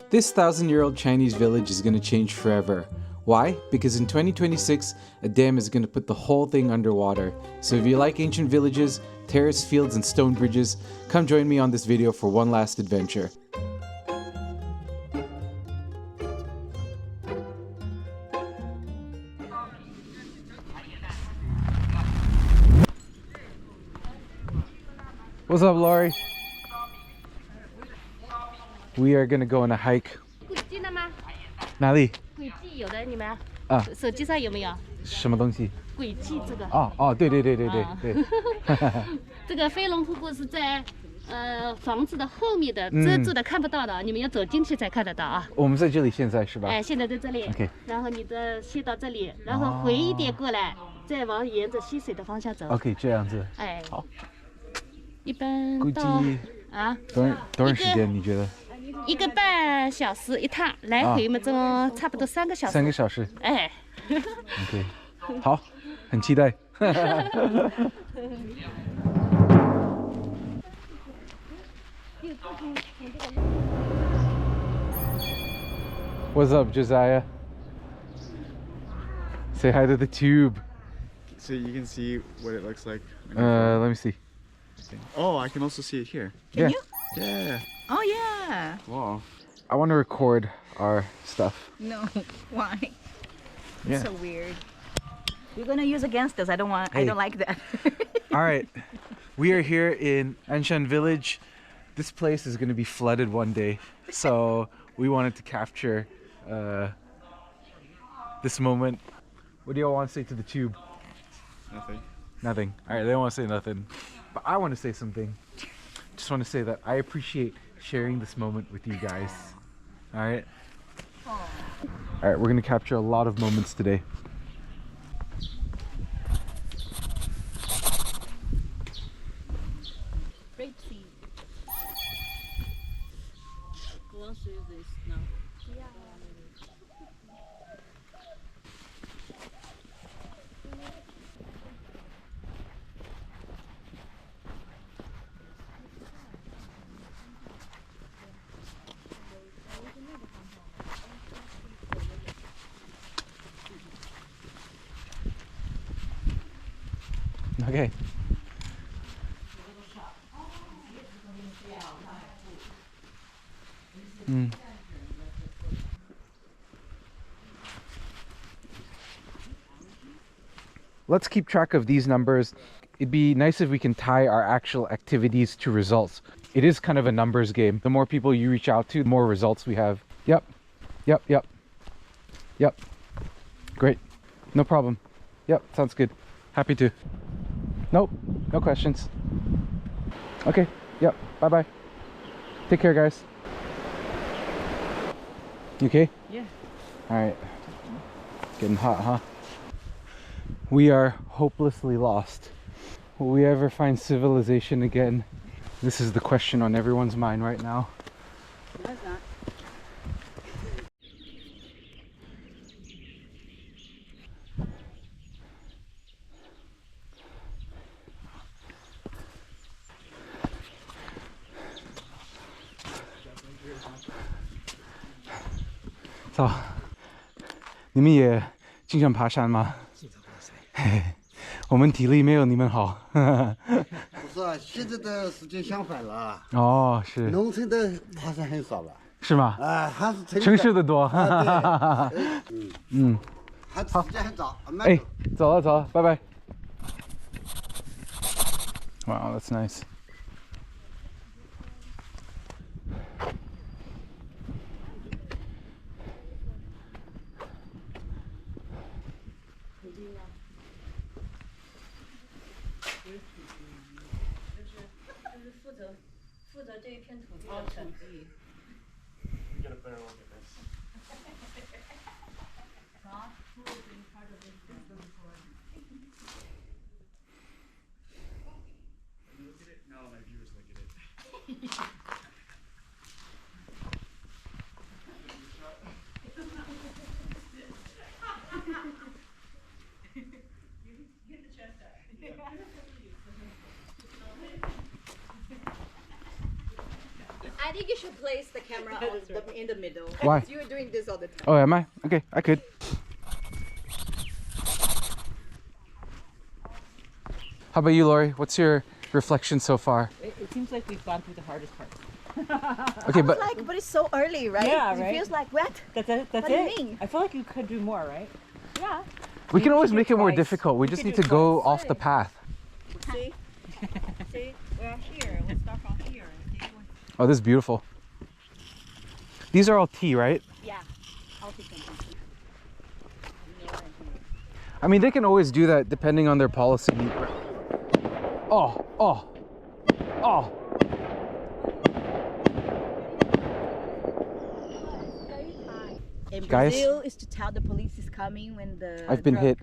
This 1,000-year-old Chinese village is going to change forever. Why? Because in 2026, a dam is going to put the whole thing underwater. So if you like ancient villages, terrace fields, and stone bridges, come join me on this video for one last adventure. What's up, Lori? We are gonna go on a hike. 哪里？轨迹有的你们啊，手机上有没有？什么东西？轨迹这个。哦，对。这个飞龙瀑布是在房子的后面的，遮住的看不到的，你们要走进去才看得到啊。我们在这里现在是吧？哎，现在在这里。OK。然后你先到这里，然后回一点过来，再沿着溪水的方向走。OK， 这样子。哎，好。一般估计啊，多长时间？你觉得？1个半小时一趟，来回嘛，这差不多3个小时。3个小时。哎。OK， 好，很期待。What's up, Josiah? Say hi to the tube. So you can see what it looks like. Let me see. Oh, I can also see it here. Can you? Yeah. Oh yeah. Wow. I want to record our stuff. No, why? Yeah. It's so weird. You're gonna use against us. I don't like that. All right. We are here in Anshan village. This place is going to be flooded one day. So we wanted to capture this moment. What do y'all want to say to the tube? Nothing. Nothing. All right, they don't want to say nothing. But I want to say something. Just want to say that I appreciate sharing this moment with you guys. All right? All right, we're going to capture a lot of moments today. Rapeseed. Go on through this now. Yeah. Okay. Let's keep track of these numbers. It'd be nice if we can tie our actual activities to results. It is kind of a numbers game. The more people you reach out to, the more results we have. Yep. Great. No problem. Yep, sounds good. Happy to. Nope, no questions. Okay, yep, bye-bye. Take care, guys. You okay? Yeah. All right. Getting hot, huh? We are hopelessly lost. Will we ever find civilization again? This is the question on everyone's mind right now. No, it's not. So, 你们也经常爬山吗？经常爬山。我们体力没有你们好。不是啊，现在的时间相反了。哦，是。农村的爬山很少了。是吗？啊，还是城市的多。还时间很早。哎，走了，拜拜。Wow, that's nice. Get a better look at this. Look at it? No, my viewers look at it. Get the chest out. I think you should place the camera in the middle. Why? You're doing this all the time. Oh, am I? Okay, I could. How about you, Lori? What's your reflection so far? It seems like we've gone through the hardest part. Okay, but But it's so early, right? Yeah, It right? feels like wet. That's What do you it. mean? I feel like you could do more, right? Yeah. we can always should do make it more twice. difficult. We We just could need do to go off the path. See? See? We're here. We'll start from here. Oh, this is beautiful. These are all tea, right? Yeah. I'll take them. I mean, they can always do that depending on their policy. Oh, oh, oh. In Guys? Brazil, is to tell the police is coming when the. I've been hit.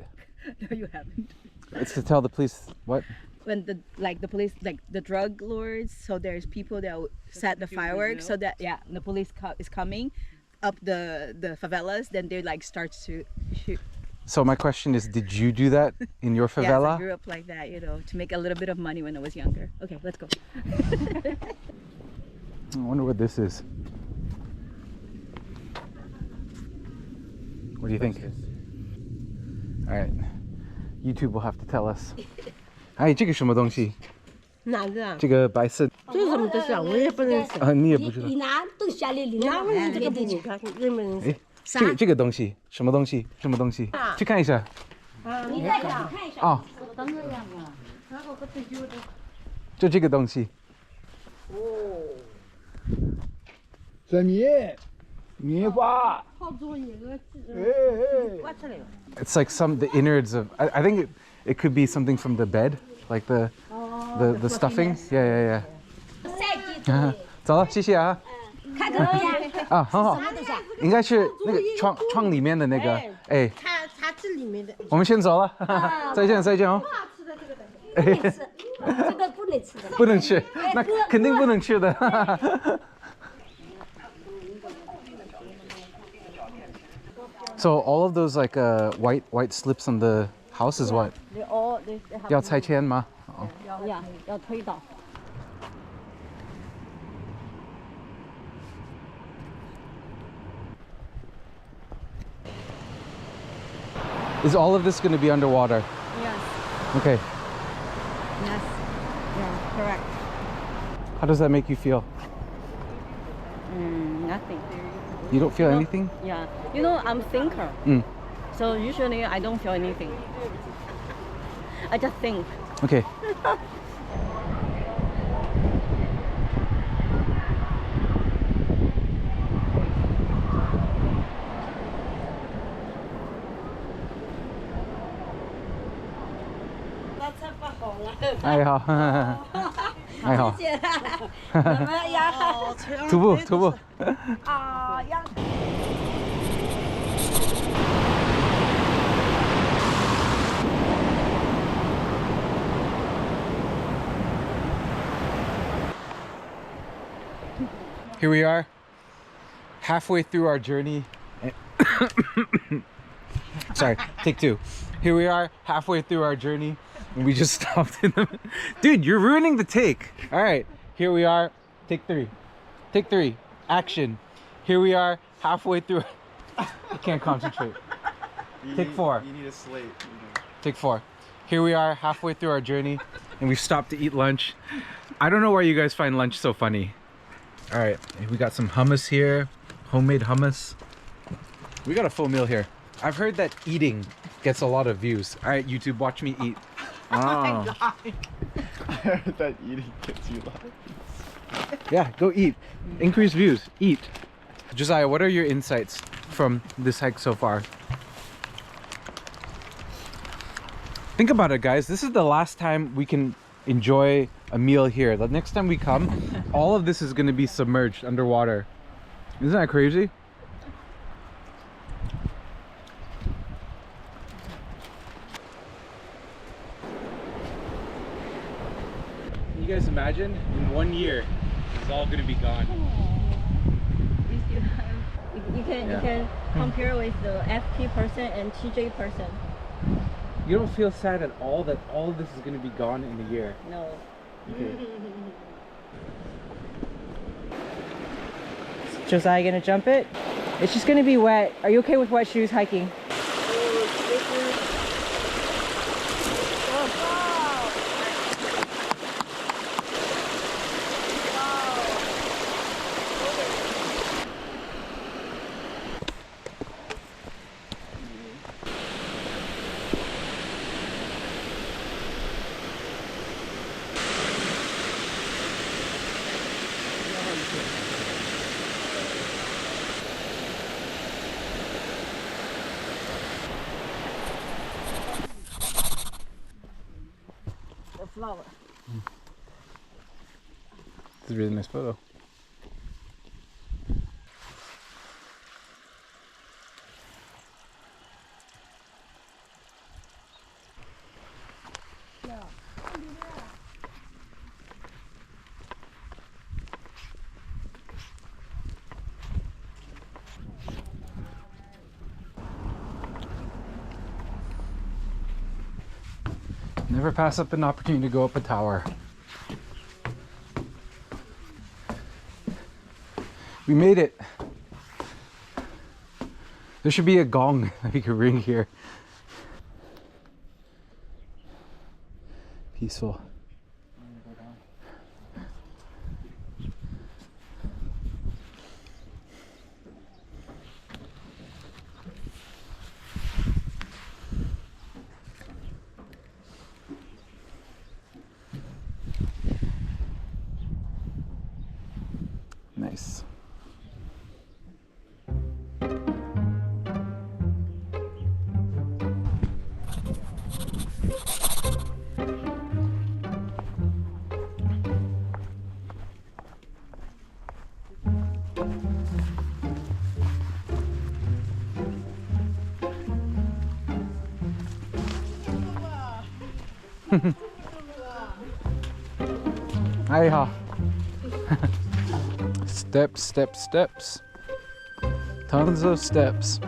No, you haven't. It's to tell the police what? When the police, like the drug lords, so there's people that will set the fireworks so that the police is coming up the favelas, then they like start to shoot. So my question is, did you do that in your Yes, I favela? grew up like that, to make a little bit of money when I was younger. Okay, let's go. I wonder what this is. What do you think? All right, YouTube will have to tell us. 哎，这个什么东西？哪个啊？这个白色这是什么东西啊？我也不认识。啊，你也不知道。你拿东西啊，你拿我这个东西，看认不认识？哎，这个东西什么东西？什么东西？去看一下。你再看看一下。啊，就这个东西。这棉花，好多一个哎刮出来了。 It's like the innards of. I think it could be something from the bed, like the stuffing. Yeah. 走了，谢谢啊。看怎么样？啊，很好，应该是那个窗里面的那个。哎，它这里面的。我们先走了，再见哦。不能吃，这个不能吃的。不能吃，那肯定不能吃的。So all of those like white slips on the house is what? They all they have 要拆迁吗？要推倒。 Is all of this going to be underwater? Yes. Okay. Yes. Yeah. Correct. How does that make you feel? Nothing. You don't feel anything? Yeah. I'm a thinker. So usually I don't feel anything. I just think. Okay. Ai hao. Ai hao. 怎么样？徒步。啊呀！ Here we are, halfway through our journey. Sorry, take two. Here we are, halfway through our journey, and we just stopped in the. Dude, you're ruining the take. All right, here we are. Take three. Take three. Action. Here we are, halfway through. I can't concentrate. Take four. You need a slate. Take four. Here we are, halfway through our journey, and we've stopped to eat lunch. I don't know why you guys find lunch so funny. All right, we got some hummus here, homemade hummus. We got a full meal here. I've heard that eating gets a lot of views. All right, YouTube, watch me eat. Oh. I heard that eating gets you live. Yeah, go eat. Increase views. Eat. Josiah, what are your insights from this hike so far? Think about it, guys. This is the last time we can enjoy a meal here. The next time we come, all of this is going to be submerged underwater. Isn't that crazy? Can you guys imagine? In 1 year, it's all going to be gone. You can compare with the FP person and TJ person. You don't feel sad at all that all of this is going to be gone in a year? No. Okay. Josiah gonna jump it? It's just gonna be wet. Are you okay with wet shoes hiking? The flower. This is a really nice photo. Never pass up an opportunity to go up a tower. We made it. There should be a gong that we could ring here. Peaceful. Nice. Hi. Steps, steps, steps. Tons of steps.